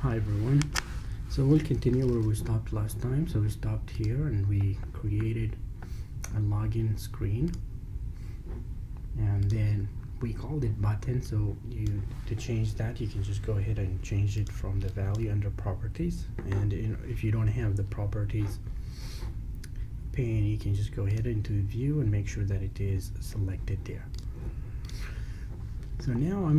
Hi everyone. So we'll continue where we stopped last time. So we stopped here and we created a login screen, and then we called it button. So to change that, you can just go ahead and change it from the value under properties, and if you don't have the properties pane, you can just go ahead into view and make sure that it is selected there. So now I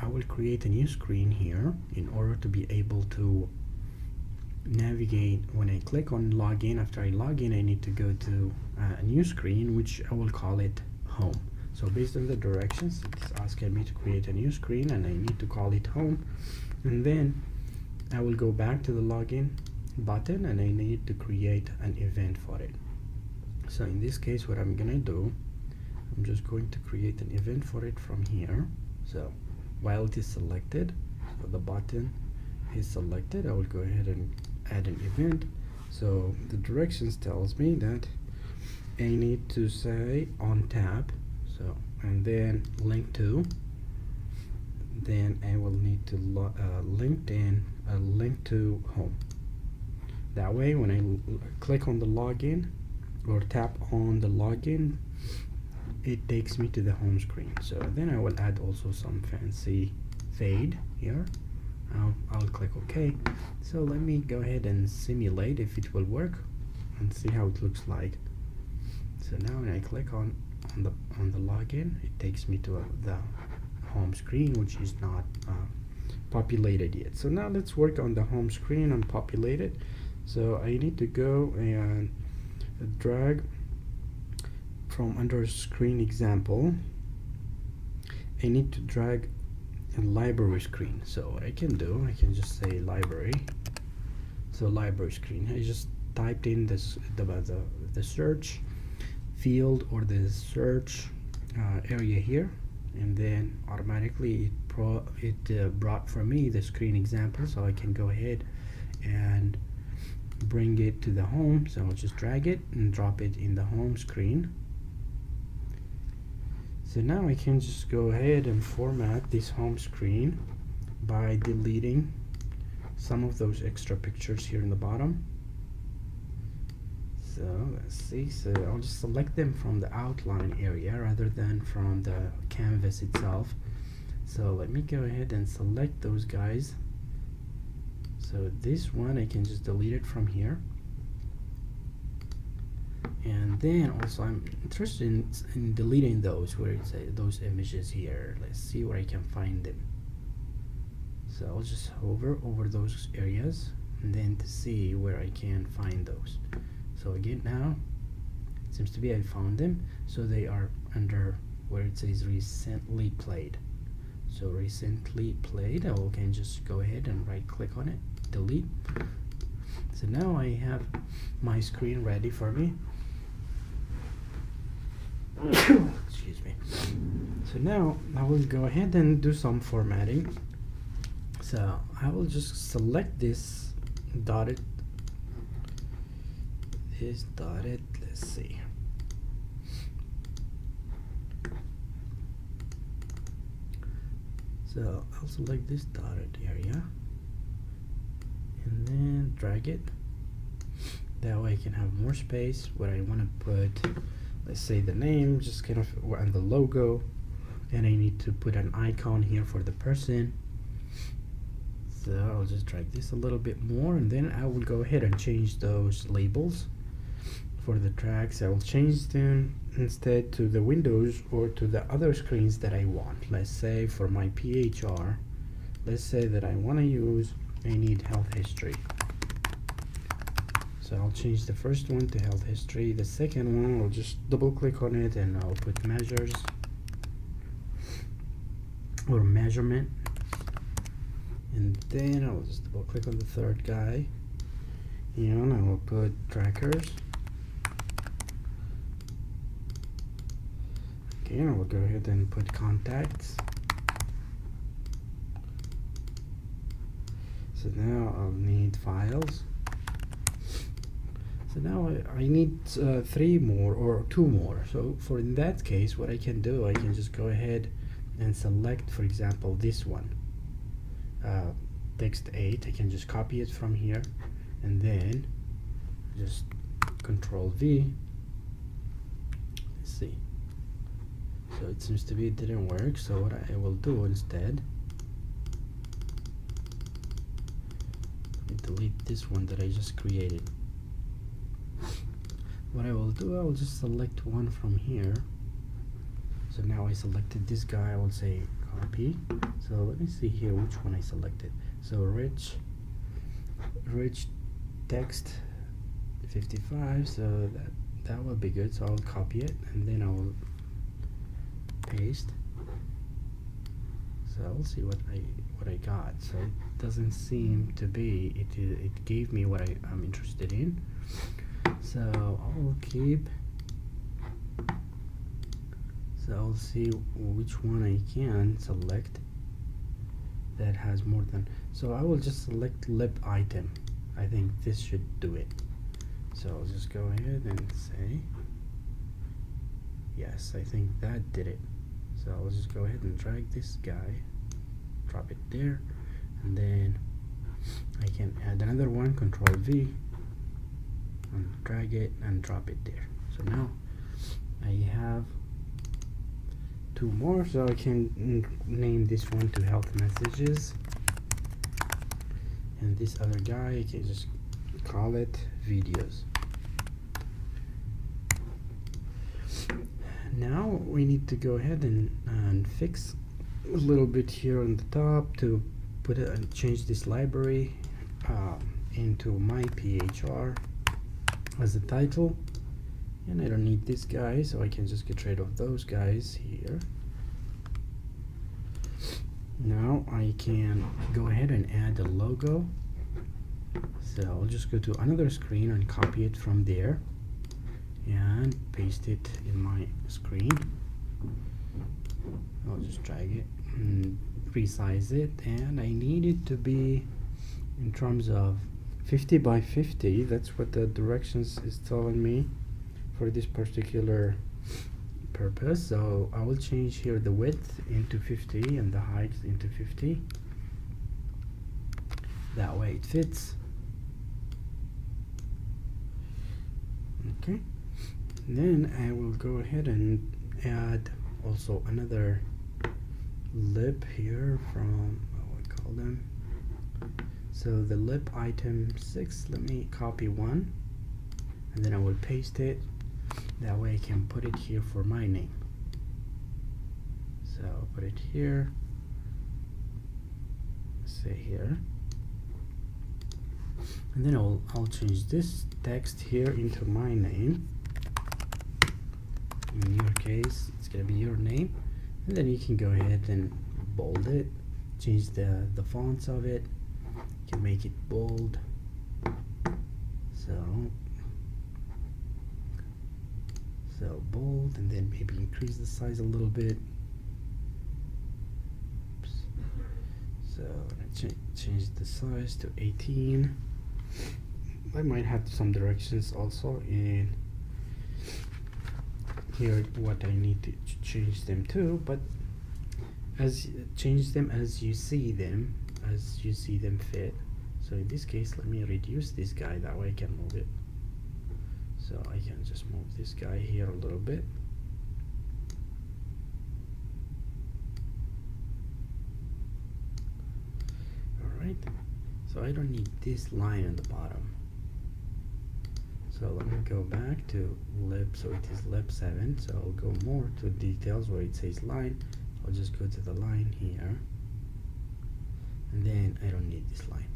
will create a new screen here in order to be able to navigate. When I click on login, after I log in, I need to go to a new screen, which I will call it home. So based on the directions, it's asking me to create a new screen, and I need to call it home, and then I will go back to the login button, and I need to create an event for it. So in this case, what I'm gonna do, I'm just going to create an event for it from here. So while it is selected, so the button is selected, I will go ahead and add an event. So the directions tells me that I need to say on tab, so and then link to, then I will need to link to home. That way when I click on the login or tap on the login, it takes me to the home screen. So then I will add also some fancy fade here. I'll click OK. So let me go ahead and simulate if it will work and see how it looks like. So now when I click on the login, it takes me to the home screen, which is not populated yet. So now let's work on the home screen and populate it. So I need to go and drag from under screen example. I need to drag a library screen. So what I can do, I can just say library. So library screen, I just typed in this the search field or the search area here, and then automatically it brought for me the screen example. So I can go ahead and bring it to the home. So I'll just drag it and drop it in the home screen. So now I can just go ahead and format this home screen by deleting some of those extra pictures here in the bottom. So let's see, so I'll just select them from the outline area rather than from the canvas itself. So let me go ahead and select those guys. So this one, I can just delete it from here. And then also I'm interested in deleting those where it's those images here. Let's see where I can find them. So I'll just hover over those areas and then to see where I can find those. So again, now it seems to be I found them. So they are under where it says recently played. So recently played, I can just go ahead and right click on it, delete. So now I have my screen ready for me. Excuse me. So now I will go ahead and do some formatting. So I will just select this dotted, let's see. So I'll select this dotted area and then drag it. That way I can have more space where I want to put, let's say, the name, just kind of, and the logo, and I need to put an icon here for the person. So I'll just drag this a little bit more, and then I will go ahead and change those labels for the tracks. I will change them instead to the windows or to the other screens that I want. Let's say for my PHR, let's say that I want to use, I need health history. So I'll change the first one to health history. The second one, I'll just double click on it and I'll put measures or measurement. And then I'll just double click on the third guy and I will put trackers. Okay, I will go ahead and put contacts. So now I'll need files. So now I need 3 more or 2 more. So for in that case, what I can do, I can just go ahead and select, for example, this one. text 8, I can just copy it from here and then just Control V. Let's see. So it seems to be it didn't work, so what I will do instead, delete this one that I just created. What I will do, I will just select one from here. So now I selected this guy, I will say copy. So let me see here which one I selected. So rich text 55, so that will be good. So I'll copy it and then I will paste. So I'll see what I got. So it doesn't seem to be, it gave me what I'm interested in. So I'll keep, so I'll see which one I can select that has more than, so I will just select lip item. I think this should do it. So I'll just go ahead and say yes, I think that did it. So I'll just go ahead and drag this guy, drop it there, and then I can add another one, Control V, and drag it and drop it there. So now I have two more, so I can name this one to health messages, and this other guy I can just call it videos. Now we need to go ahead and fix a little bit here on the top to put it and change this library into my PHR as a title, and I don't need this guy, so I can just get rid of those guys here. Now I can go ahead and add a logo, so I'll just go to another screen and copy it from there and paste it in my screen. I'll just drag it and resize it, and I need it to be in terms of 50 by 50. That's what the directions is telling me for this particular purpose. So I will change here the width into 50 and the height into 50. That way it fits. Okay. Then I will go ahead and add also another lip here from, what we call them. So the lip item 6, let me copy one, and then I will paste it. That way I can put it here for my name. So I'll put it here, say here, and then I'll change this text here into my name. In your case, it's gonna be your name, and then you can go ahead and bold it, change the fonts of it. You can make it bold. So bold, and then maybe increase the size a little bit. Oops. So I'm gonna change the size to 18. I might have some directions also in here what I need to change them to, but change them as you see them fit. So in this case, let me reduce this guy, that way I can move it. So I can just move this guy here a little bit. Alright, so I don't need this line at the bottom. So let me go back to lip, so it is lip 7, so I'll go more to details where it says line. I'll just go to the line here, and then I don't need this line.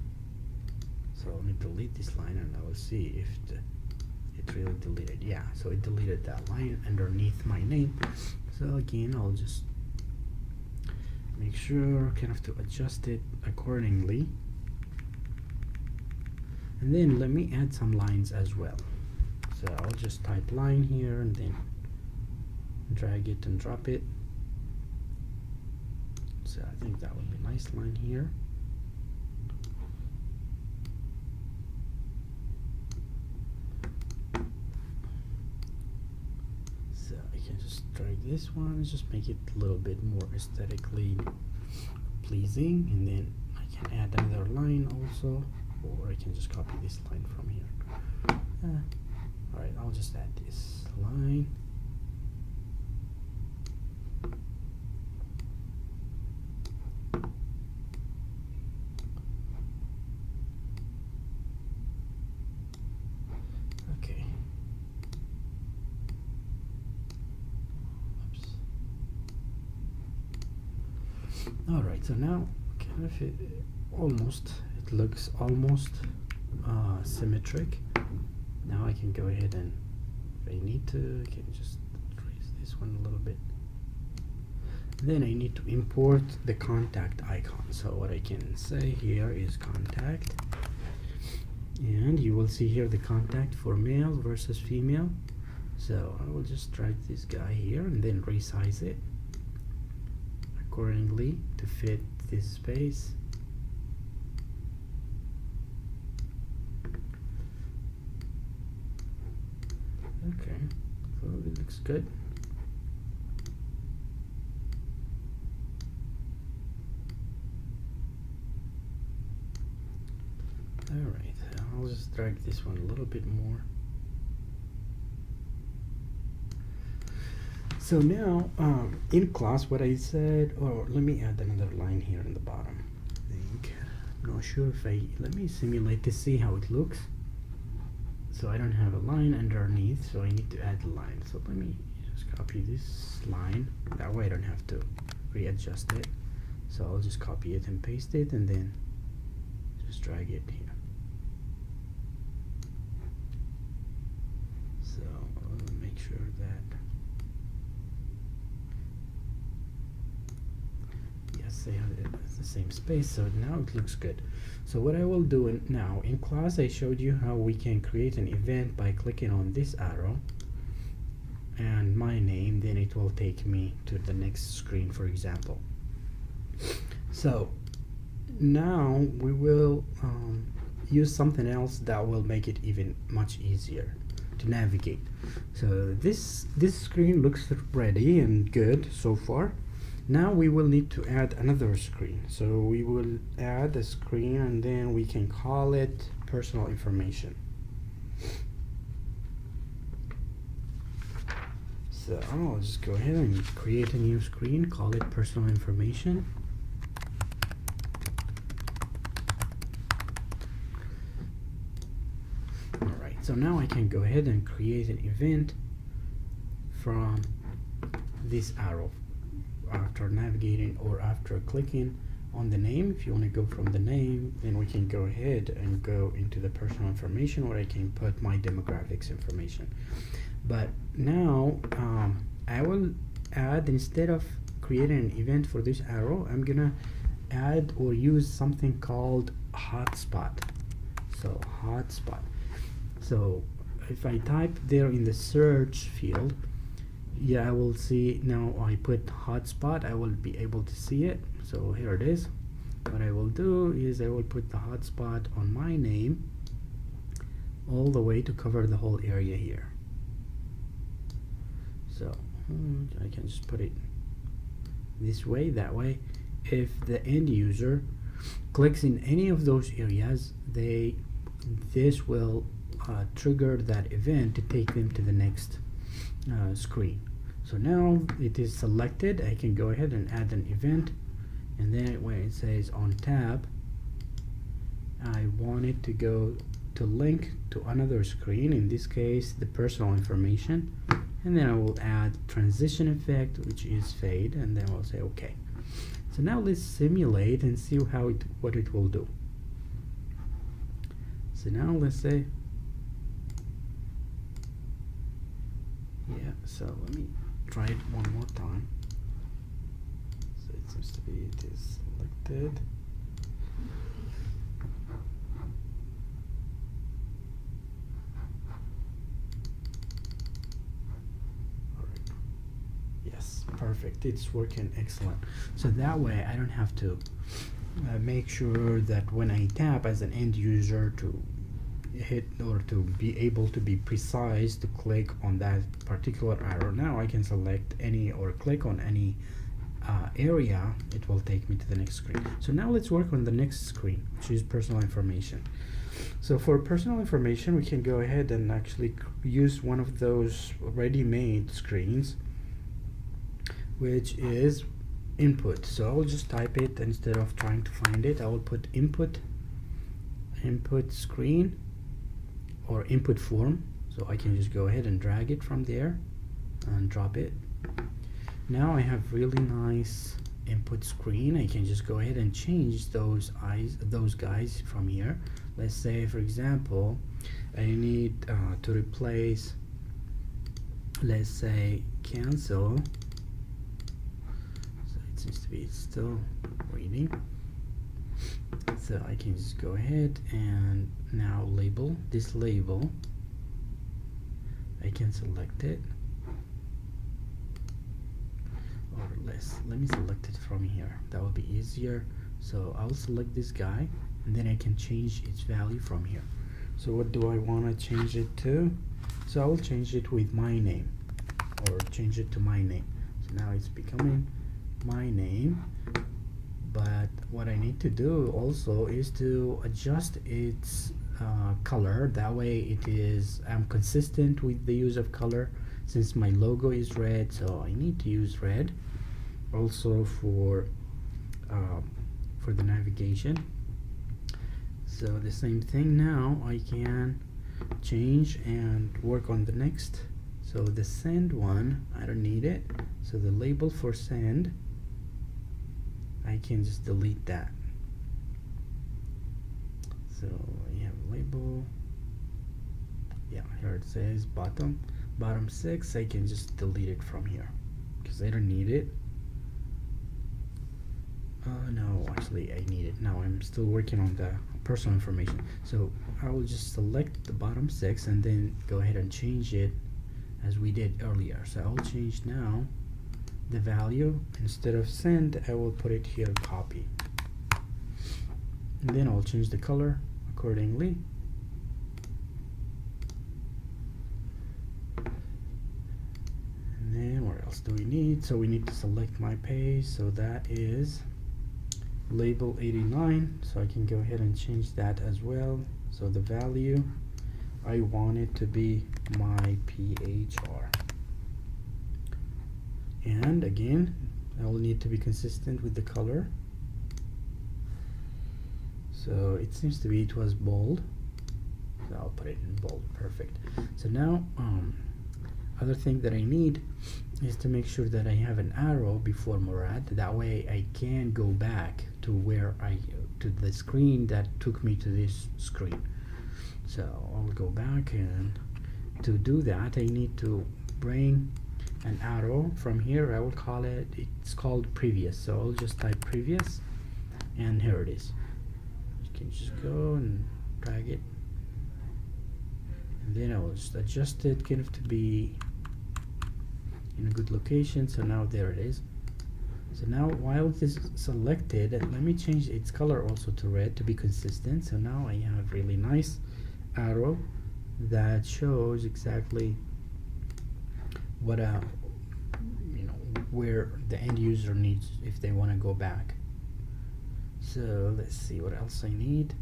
So let me delete this line and I will see if it really deleted. Yeah, so it deleted that line underneath my name. So again, I'll just make sure kind of to adjust it accordingly. And then let me add some lines as well. So I'll just type line here and then drag it and drop it. So I think that would be a nice line here. So I can just drag this one, just make it a little bit more aesthetically pleasing, and then I can add another line also, or I can just copy this line from here. Alright, I'll just add this line. Okay. Oops. Alright, so now kind of it looks almost symmetric. Now I can go ahead and, if I need to, I can just raise this one a little bit. Then I need to import the contact icon. So what I can say here is contact, and you will see here the contact for male versus female. So I will just drag this guy here and then resize it accordingly to fit this space. Okay, so it looks good. Alright, I'll just drag this one a little bit more. So now, in class, what I said, or let me add another line here in the bottom. I think, I'm not sure if let me simulate to see how it looks. So I don't have a line underneath, so I need to add a line. So let me just copy this line. That way I don't have to readjust it. So I'll just copy it and paste it, and then just drag it here. So I'll make sure that, yes, they have the same space. So now it looks good. So what I will do now, in class I showed you how we can create an event by clicking on this arrow and my name, then it will take me to the next screen, for example. So now we will use something else that will make it even much easier to navigate. So this screen looks ready and good so far. Now we will need to add another screen. So we will add a screen and then we can call it personal information. So I'll just go ahead and create a new screen, call it personal information. Alright, so now I can go ahead and create an event from this arrow. After navigating or after clicking on the name, if you want to go from the name, then we can go ahead and go into the personal information where I can put my demographics information. But now I will add, instead of creating an event for this arrow, I'm gonna add or use something called Hotspot. So Hotspot. So if I type there in the search field, yeah, I will see now I put hotspot, I will be able to see it. So here it is. What I will do is I will put the hotspot on my name all the way to cover the whole area here. So I can just put it this way, that way if the end user clicks in any of those areas, this will trigger that event to take them to the next screen. So now it is selected, I can go ahead and add an event, and then when it says on tab, I want it to go to link to another screen, in this case the personal information, and then I will add transition effect, which is fade, and then I'll say okay. So now let's simulate and see what it will do. So now let's say, yeah, so let me try it one more time. So it seems to be it is selected. Alright. Yes, perfect. It's working excellent. So that way I don't have to make sure that when I tap as an end user to hit or to be able to be precise to click on that particular arrow. Now I can select any or click on any area, it will take me to the next screen. So now let's work on the next screen, which is personal information. So for personal information, we can go ahead and actually use one of those ready-made screens, which is input. So I will just type it instead of trying to find it. I will put input screen or input form. So I can just go ahead and drag it from there and drop it. Now I have really nice input screen. I can just go ahead and change those guys from here. Let's say, for example, I need to replace, let's say, cancel. So it seems to be still reading. So I can just go ahead and now label this label. I can select it. Or let me select it from here. That will be easier. So I'll select this guy, and then I can change its value from here. So what do I want to change it to? So I will change it with my name, or change it to my name. So now it's becoming my name. But what I need to do also is to adjust its color. That way I'm consistent with the use of color, since my logo is red, so I need to use red. Also for the navigation. So the same thing. Now I can change and work on the next. So the send one, I don't need it. So the label for send, I can just delete that. So you have a label. Yeah, here it says bottom 6. I can just delete it from here because I don't need it. No, actually I need it. Now I'm still working on the personal information. So I will just select the bottom 6 and then go ahead and change it as we did earlier. So I'll change now the value. Instead of send, I will put it here, copy. And then I'll change the color accordingly. And then what else do we need? So we need to select my page. So that is label 89. So I can go ahead and change that as well. So the value, I want it to be my PHR. And again, I will need to be consistent with the color. So it seems to be it was bold. So I'll put it in bold. Perfect. So now other thing that I need is to make sure that I have an arrow before Murad. That way I can go back to to the screen that took me to this screen. So I'll go back, and to do that I need to bring an arrow from here. I will call it, it's called previous. So I'll just type previous, and here it is. You can just go and drag it, and then I will just adjust it kind of to be in a good location. So now there it is. So now while it is selected, let me change its color also to red to be consistent. So now I have really nice arrow that shows exactly what where the end user needs if they want to go back. So let's see what else I need.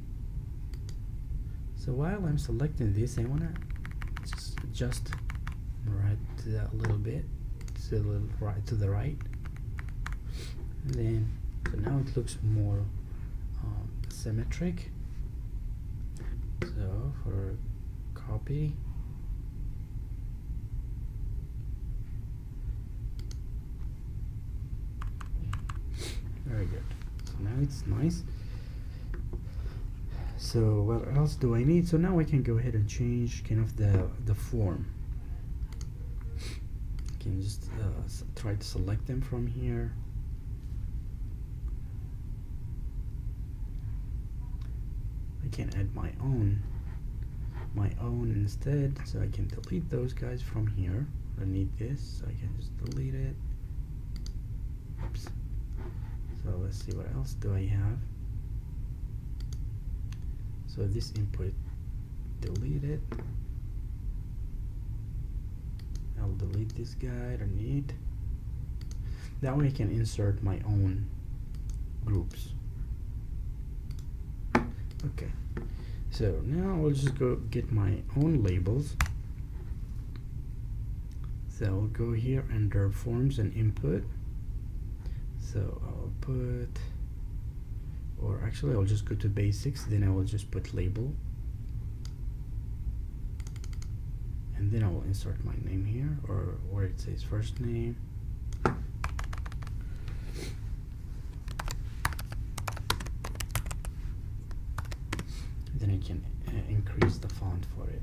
So while I'm selecting this, I want to just adjust right a little bit to the right. And then so now it looks more symmetric. So for copy, very good. So now it's nice. So what else do I need? So now I can go ahead and change kind of the form. I can just try to select them from here. I can add my own instead, so I can delete those guys from here. I don't need this, so I can just delete it. Oops. So let's see, what else do I have? So this input, delete it. I'll delete this guy, I don't need. That way I can insert my own groups. Okay, so now I'll just go get my own labels. So I'll go here under forms and input. So I'll put, or actually I'll just go to basics, then I will just put label, and then I will insert my name here, or where it says first name. Then I can increase the font for it.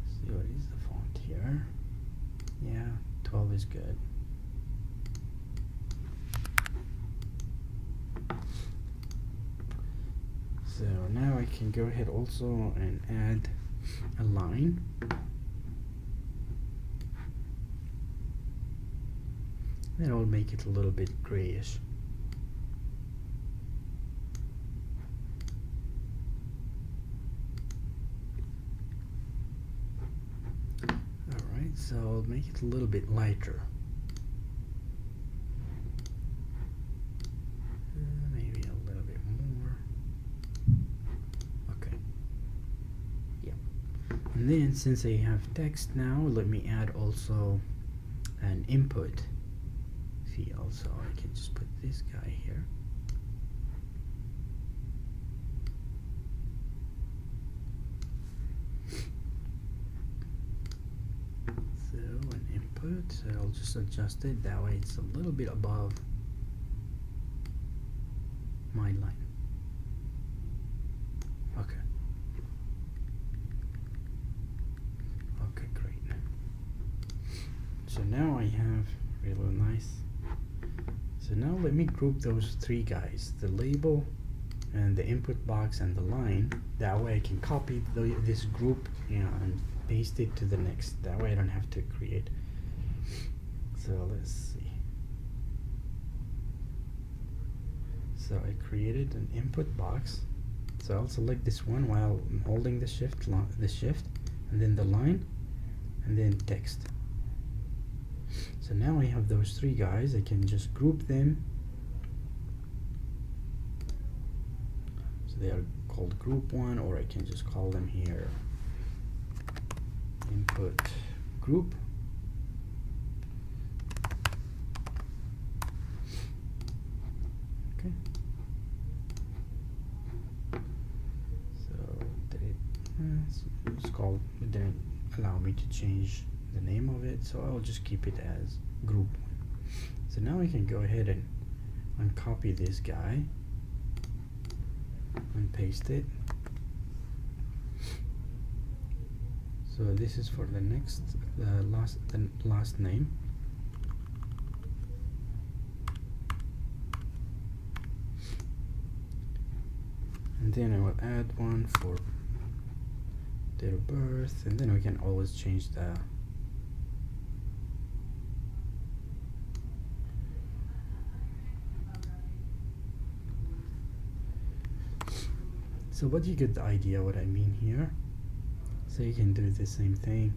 See what is the font here? Yeah, 12 is good. So now I can go ahead also and add a line. Then I'll make it a little bit grayish. Alright, so I'll make it a little bit lighter. Maybe a little bit more. Okay. Yeah. And then since I have text now, let me add also an input field. So I can just put this guy here. So an input, so I'll just adjust it, that way it's a little bit above my line. Okay. Okay, great. So now I have really nice. So now let me group those three guys, the label and the input box and the line. That way I can copy this group and paste it to the next. That way I don't have to create. So let's see. So I created an input box. So I'll select this one while I'm holding the shift, and then the line, and then text. So now I have those three guys. I can just group them. So they are called group one, or I can just call them here input group. Okay. So it's called, it didn't allow me to change the name of it, so I'll just keep it as group one. So now I can go ahead and copy this guy and paste it. So this is for the next last name. And then I will add one for date of birth, and then we can always change the so but you get the idea what I mean here. So you can do the same thing.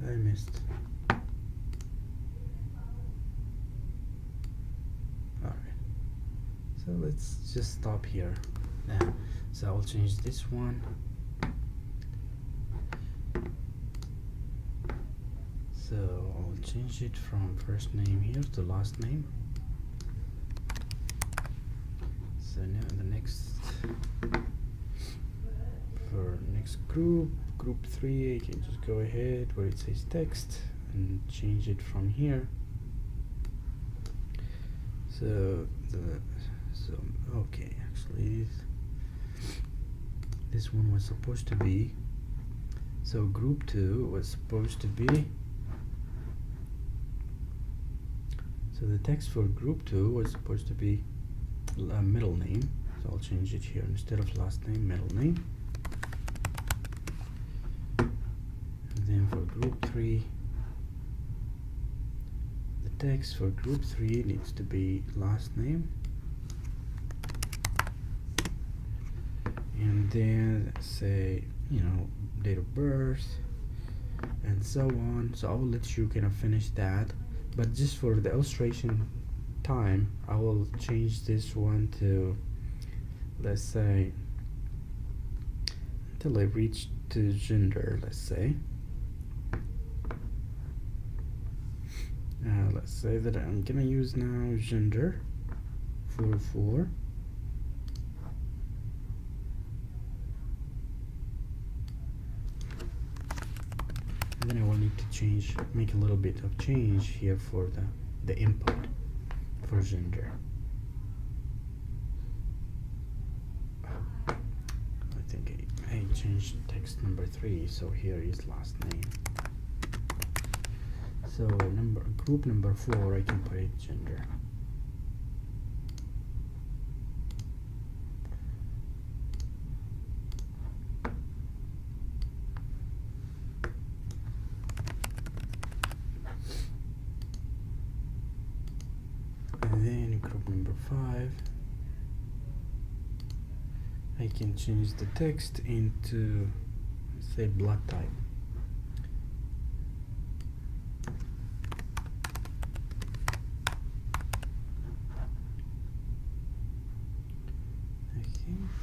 I missed. Alright, so let's just stop here now. So I'll change this one. So I'll change it from first name here to last name. So now the next, for next group 3, I can just go ahead where it says text and change it from here. So okay, actually this one was supposed to be, so group 2 was supposed to be So the text for group 2 was supposed to be a middle name, so I'll change it here. Instead of last name, middle name. And then for group 3, the text for group 3 needs to be last name. And then say, you know, date of birth and so on. So I will let you kind of finish that, but just for the illustration time, I will change this one to, let's say, until I reach to gender, let's say. Let's say that I'm gonna use now gender 4. And then I will need to make a little bit of change here for the input for gender. I think I changed text number 3, so here is last name. So group number 4, I can put it gender. And then group number 5, I can change the text into, say, blood type.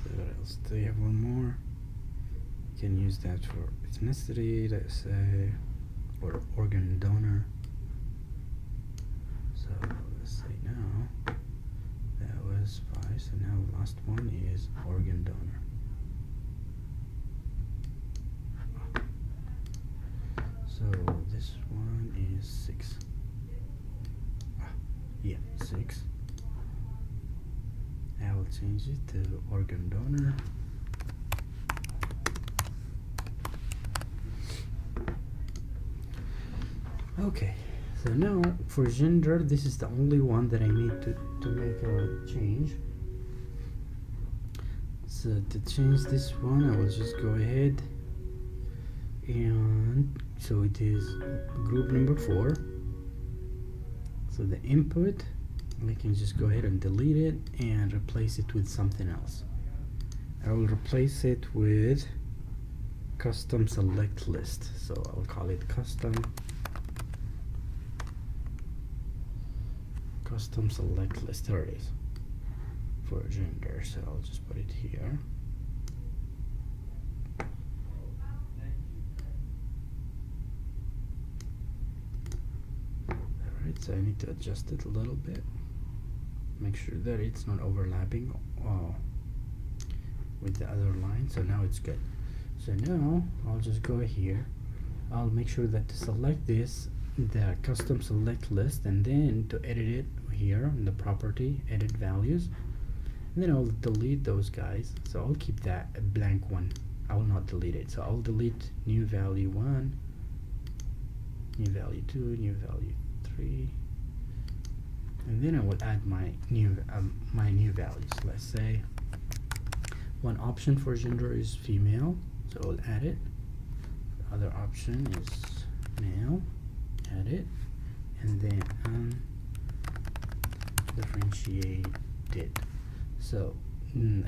So what else? Do you have one more? You can use that for ethnicity, let's say, or organ donor. So let's say now that was 5. So now the last one is organ donor. So this one is 6. Yeah, 6. I will change it to organ donor. Okay, so now for gender, this is the only one that I need to make a change. So to change this one, I will just go ahead and so it is group number 4. So the input, we can just go ahead and delete it and replace it with something else. I will replace it with custom select list. So I'll call it custom select list. There it is for gender. So I'll just put it here. Alright, so I need to adjust it a little bit. Make sure that it's not overlapping with the other line. So now it's good. So now I'll just go here. I'll make sure that to select this, the custom select list, and then to edit it here in the property, edit values, and then I'll delete those guys. So I'll keep that a blank one. I will not delete it. So I'll delete new value 1, new value 2, new value 3. And then I will add my new values. Let's say one option for gender is female, so I'll add it. The other option is male, add it, and then undifferentiated. So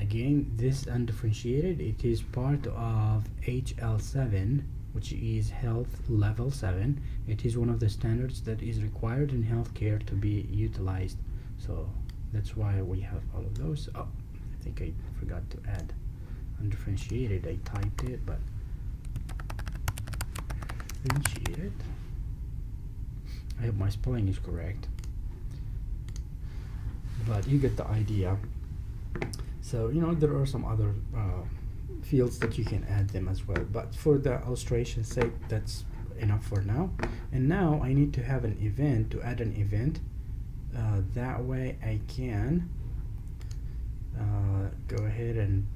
again, this undifferentiated, it is part of HL7, which is health level 7. It is one of the standards that is required in healthcare to be utilized. So that's why we have all of those. Oh, I think I forgot to add undifferentiated. I typed it, but differentiated. I hope my spelling is correct, but you get the idea. So you know there are some other fields that you can add them as well, but for the illustration's sake, that's enough for now. And now I need to have an event, to add an event. That way I can go ahead and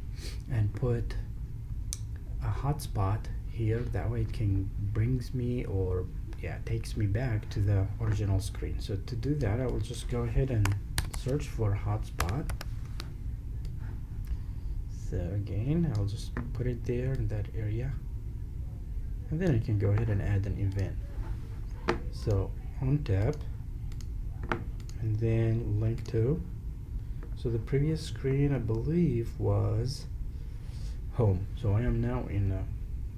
put a hotspot here. That way it can brings me, or yeah, takes me back to the original screen. So to do that, I will just go ahead and search for hotspot. So again, I'll just put it there in that area, and then I can go ahead and add an event. So on tap, and then link to. So the previous screen, I believe, was home. So I am now in the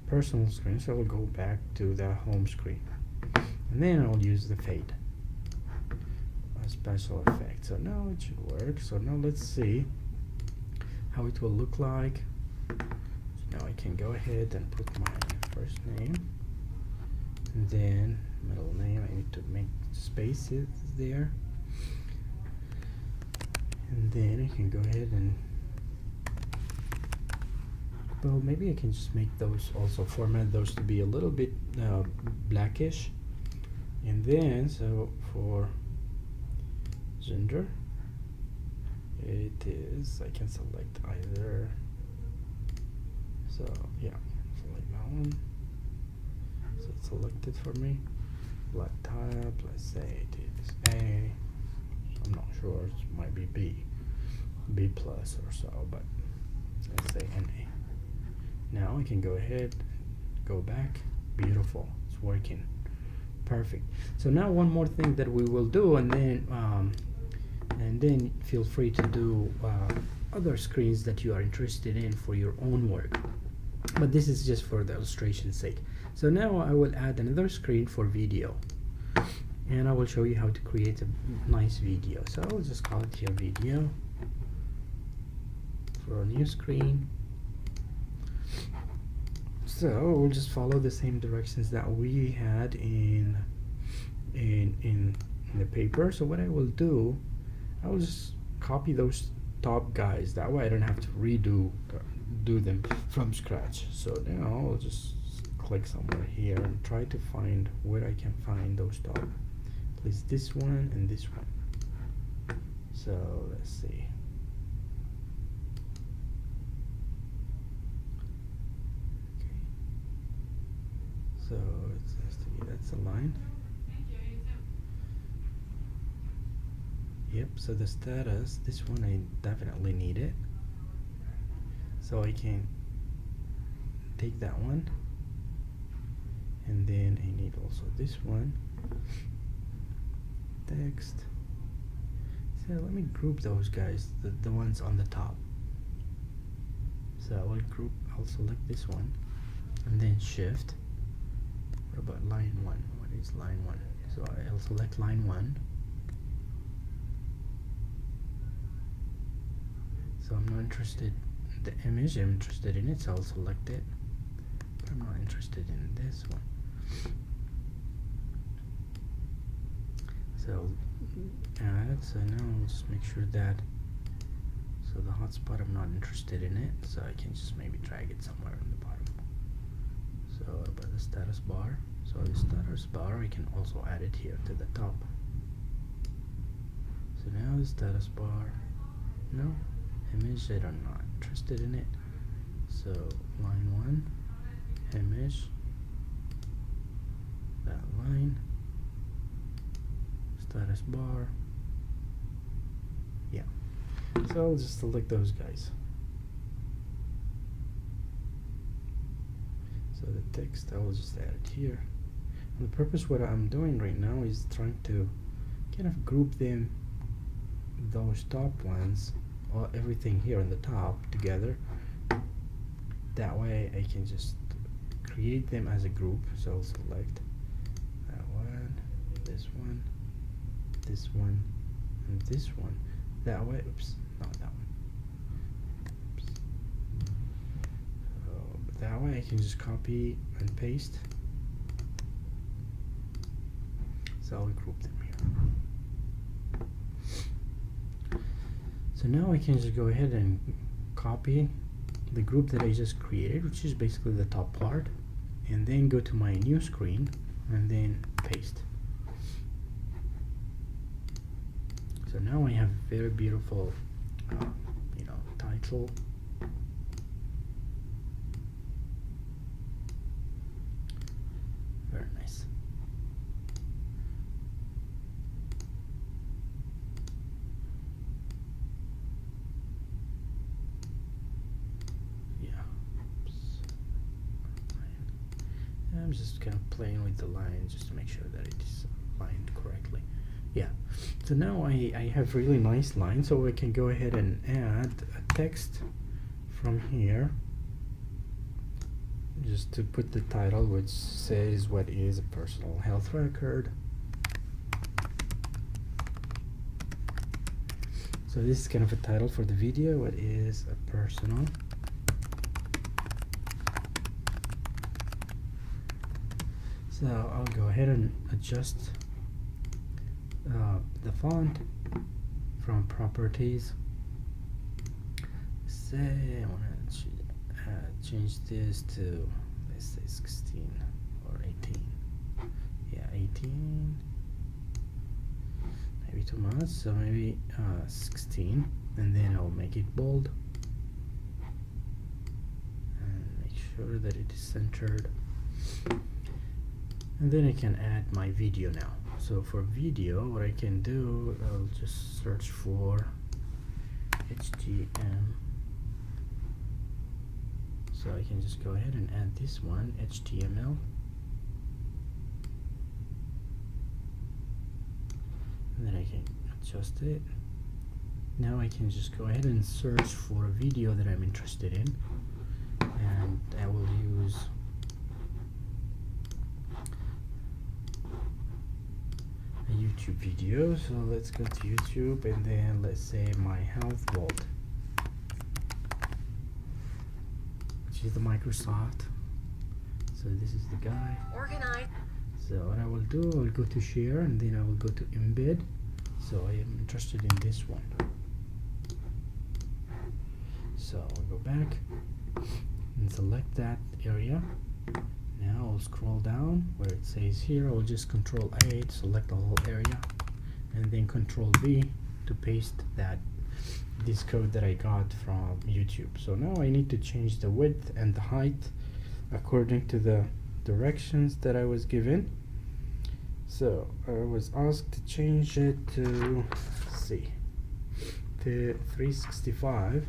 personal screen, so I will go back to the home screen, and then I'll use the fade, a special effect. So now it should work. So now let's see how it will look like. So now I can go ahead and put my first name, and then middle name. I need to make spaces there, and then I can go ahead and, well, maybe I can just make those, also format those to be a little bit blackish. And then, so for gender, it is, I can select either, so yeah, select that one. So it's selected for me. Blood type, let's say it is A. I'm not sure, it might be B plus or so, but let's say NA. Now I can go ahead, go back. Beautiful, it's working perfect. So now one more thing that we will do, and then feel free to do other screens that you are interested in for your own work, but this is just for the illustration's sake. So now I will add another screen for video, and I will show you how to create a nice video. So I will just call it here video for a new screen. So we'll just follow the same directions that we had in the paper. So what I will do, I will just copy those top guys. That way I don't have to do them from scratch. So now I'll just click somewhere here and try to find where I can find those top. Place this one and this one. So let's see. So it has to be, that's a line. Yep, so the status, this one I definitely need it. So I can take that one, and then I need also this one. Text. So let me group those guys, the ones on the top. So I'll select this one, and then shift. What about line 1? What is line 1? So I'll select line 1. So I'm not interested in the image, I'm interested in it, so I'll select it. But I'm not interested in this one. So add, so now I'll just make sure that, so the hotspot, I'm not interested in it, so I can just maybe drag it somewhere on the bottom. So about the status bar, so the status bar, I can also add it here to the top. So now the status bar, no, image, I'm not interested in it. So line 1, image, that line, status bar, yeah. So I'll just select those guys. So the text, I will just add it here. And the purpose, what I'm doing right now is trying to kind of group them, those top ones, or everything here on the top together. That way I can just create them as a group. So I'll select that one, this one, this one, and this one. That way, oops, not that one. Oops. So that way I can just copy and paste. So I'll group them here. So now I can just go ahead and copy the group that I just created, which is basically the top part, and then go to my new screen and then paste. So now I have a very beautiful title. Very nice. I'm just kind of playing with the line just to make sure that it is lined correctly. Yeah, so now I have really nice lines, so I can go ahead and add a text from here just to put the title, which says what is a personal health record. So this is kind of a title for the video. What is a personal So I'll go ahead and adjust the font from properties. Say I want to change this to, let's say 16 or 18. Yeah, 18. Maybe too much, so maybe 16, and then I'll make it bold and make sure that it is centered. And then I can add my video now. So for video, what I can do, I'll just search for HTML. So I can just go ahead and add this one, HTML. And then I can adjust it. Now I can just go ahead and search for a video that I'm interested in. And I will use a YouTube video. So let's go to YouTube, and then let's say my health vault, which is the Microsoft. So this is the guy. Organize. So what I will do, I will go to share, and then I will go to embed. So I am interested in this one. So I'll go back and select that area. Now I'll scroll down where it says here. I'll just Control A to select the whole area, and then Control V to paste this code that I got from YouTube. So now I need to change the width and the height according to the directions that I was given. So I was asked to change it to, let's see, to 365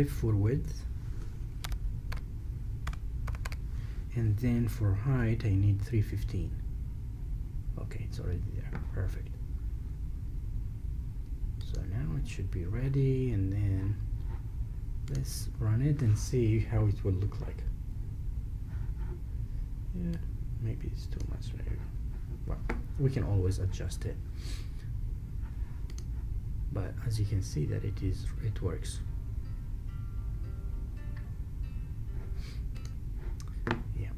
for width, and then for height I need 315. Okay, it's already there. Perfect. So now it should be ready, and then let's run it and see how it will look like. Yeah, maybe it's too much right, but we can always adjust it. But as you can see that it works. Yeah.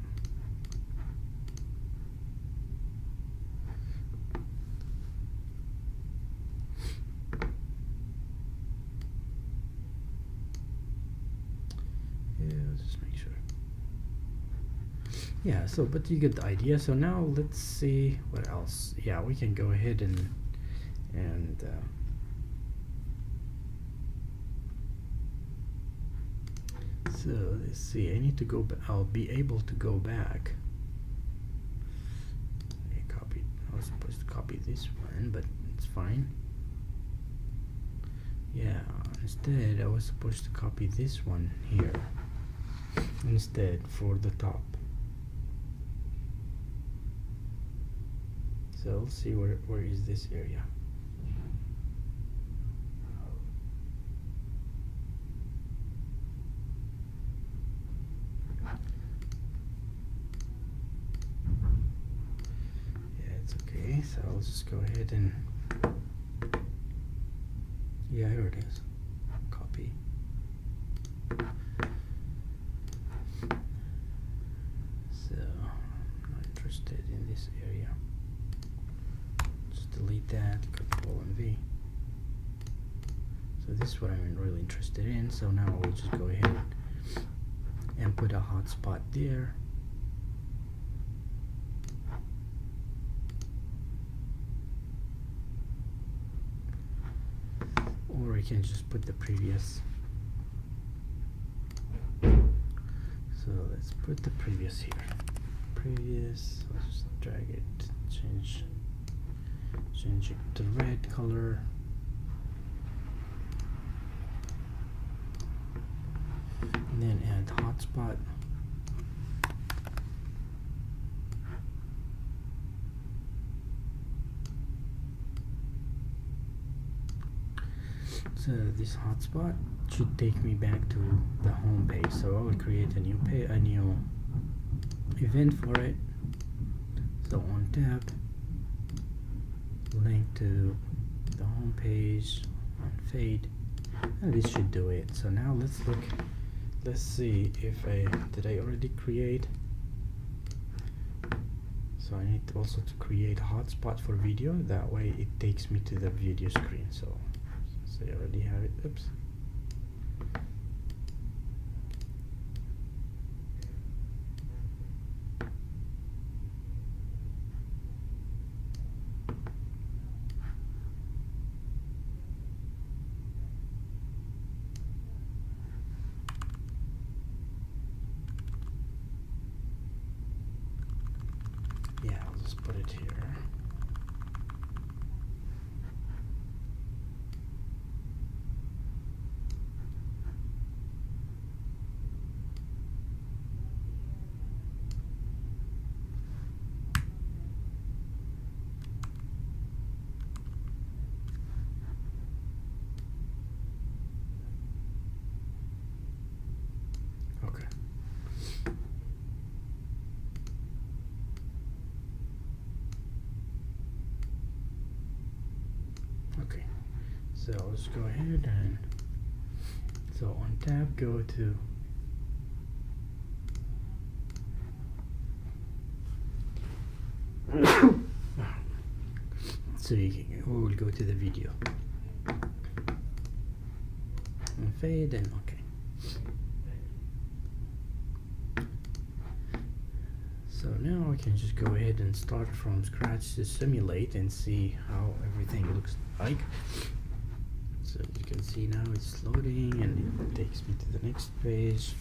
Let's just make sure. Yeah, so but you get the idea. So now let's see what else. Yeah, we can go ahead and so let's see. I need to go I'll be able to go back. I was supposed to copy this one, but it's fine. Yeah, instead I was supposed to copy this one here instead for the top. So let's see where is this area. Yeah, it's okay. So I'll just go ahead and, yeah, here it is. Copy. So I'm not interested in this area. Just delete that, Control and V. So this is what I'm really interested in. So now we'll just go ahead and put a hotspot there. Or I can just put the previous. So let's put the previous here. Previous, let's just drag it, change it to red color. And then add hotspot So this hotspot should take me back to the home page. So I will create a new event for it. So on tab, link to the home page on fade, and this should do it. So now let's see if did I already create. So I need also to create a hotspot for video, that way it takes me to the video screen. So I already have it. Oops. Yeah, I'll just put it here. Okay. Okay, so let's go ahead and so on tab go to so we will go to the video and fade and okay. So now I can just go ahead and start from scratch to simulate and see how everything looks like. So you can see now it's loading and it takes me to the next page.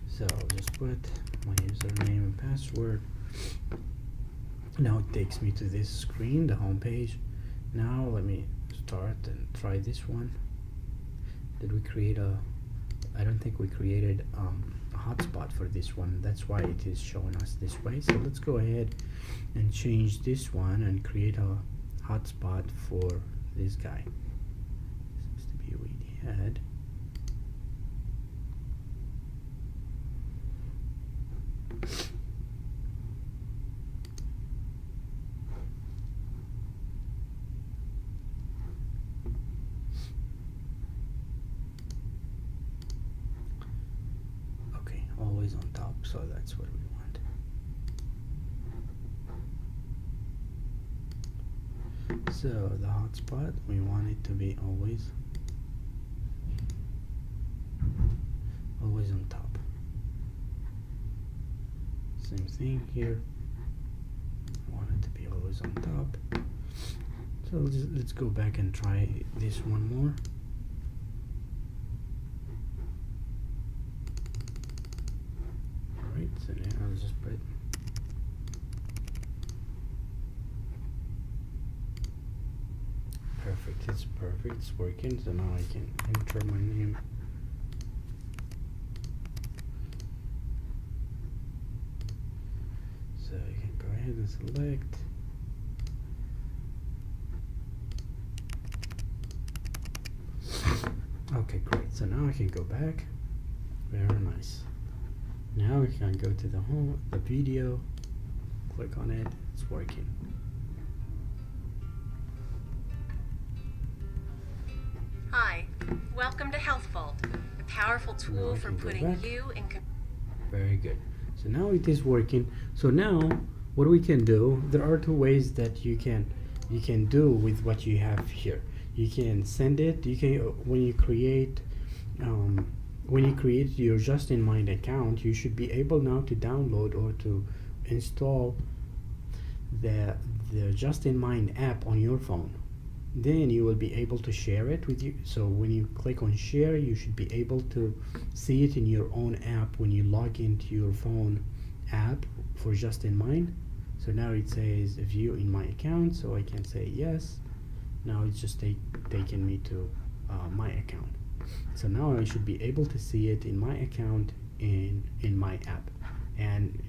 So I'll just put my username and password. Now it takes me to this screen, the home page. Now let me start and try this one. Did we create I don't think we created a hotspot for this one. That's why it is showing us this way. So let's go ahead and change this one and create a hotspot for this guy. Seems to be we had. Always on top, so that's what we want. So the hotspot, we want it to be always on top. Same thing here. I want it to be always on top. So let's go back and try this one more. Alright, so now I'll just put perfect, it's perfect, it's working. So now I can enter my name. So you can go ahead and select. Okay, great. So now I can go back. Very nice. Now we can go to the video, click on it, it's working. Hi, welcome to Health Vault, a powerful tool for putting you in control. Very good. So now it is working. So now what we can do, there are two ways that you can do with what you have here. You can send it, you can when you create your JustInMind account, you should be able now to download or to install the JustInMind app on your phone. Then you will be able to share it with you. So when you click on share, you should be able to see it in your own app when you log into your phone app for JustInMind. So now it says view in my account, so I can say yes. Now it's just taken me to my account. So now I should be able to see it in my account in my app, and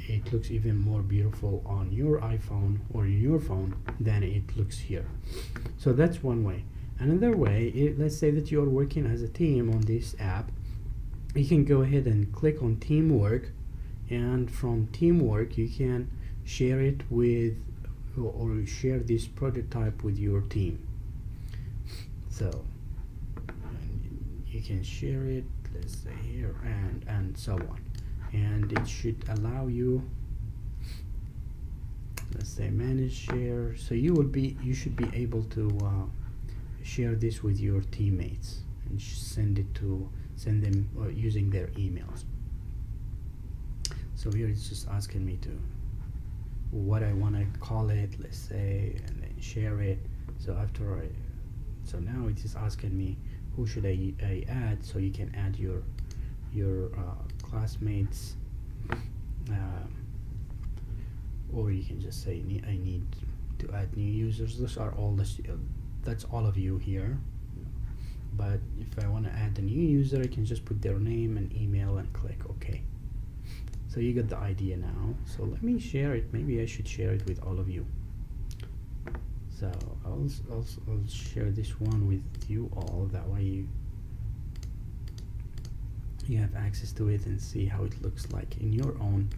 it looks even more beautiful on your iPhone or in your phone than it looks here. So that's one way. Another way, let's say that you're working as a team on this app, you can go ahead and click on teamwork, and from teamwork you can share it with, or share this prototype with your team. So you can share it, let's say here, and so on, and it should allow you, let's say manage share, so you should be able to share this with your teammates and send them using their emails. So here it's just asking me to what I want to call it, let's say, and then share it. So so now it is asking me who should I add. So you can add your classmates, or you can just say I need to add new users. Those are all that's all of you here. But if I want to add a new user, I can just put their name and email and click OK. So you got the idea now. So let me share it. Maybe I should share it with all of you. So I'll share this one with you all. That way you have access to it and see how it looks like in your own.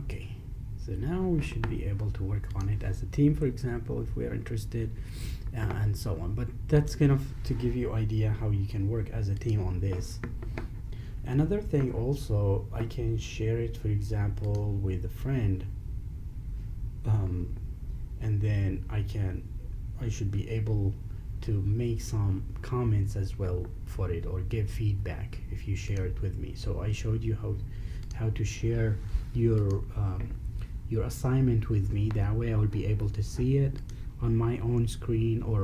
Okay, so now we should be able to work on it as a team, for example, if we are interested, and so on. But that's kind of to give you idea how you can work as a team on this. Another thing also, I can share it, for example, with a friend, and then I should be able to make some comments as well for it, or give feedback if you share it with me. So I showed you how to share your assignment with me. That way I will be able to see it on my own screen or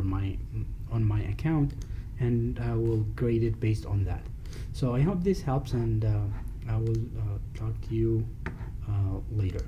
on my account, and I will grade it based on that. So I hope this helps, and I will talk to you later.